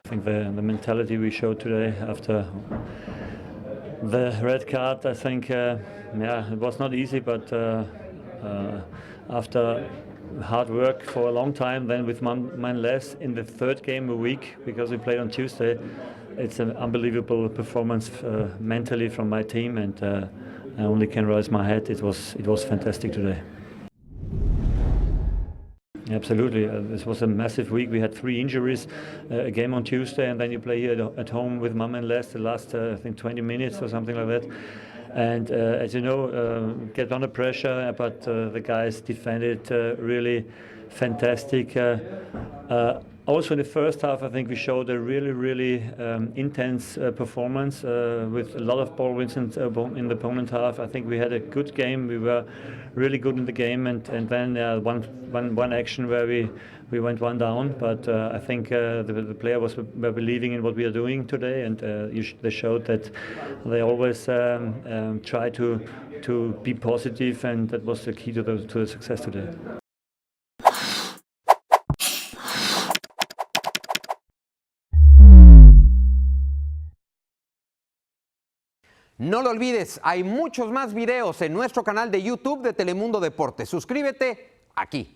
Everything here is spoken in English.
I think the mentality we showed today after the red card, I think, yeah, it was not easy, but after hard work for a long time, then with one man less in the third game a week, because we played on Tuesday, it's an unbelievable performance mentally from my team, and I only can raise my head. It was fantastic today. Absolutely. This was a massive week. We had 3 injuries, a game on Tuesday, and then you play here at home with one man less the last, I think, 20 minutes or something like that. And as you know, get under pressure, but the guys defended really fantastic. Also in the first half, I think we showed a really intense performance with a lot of ball wins in the opponent half. I think we had a good game. We were really good in the game, and then one action where we went one down. But I think the player were believing in what we are doing today, and they showed that they always try to be positive, and that was the key to the success today. No lo olvides, hay muchos más videos en nuestro canal de YouTube de Telemundo Deportes. Suscríbete aquí.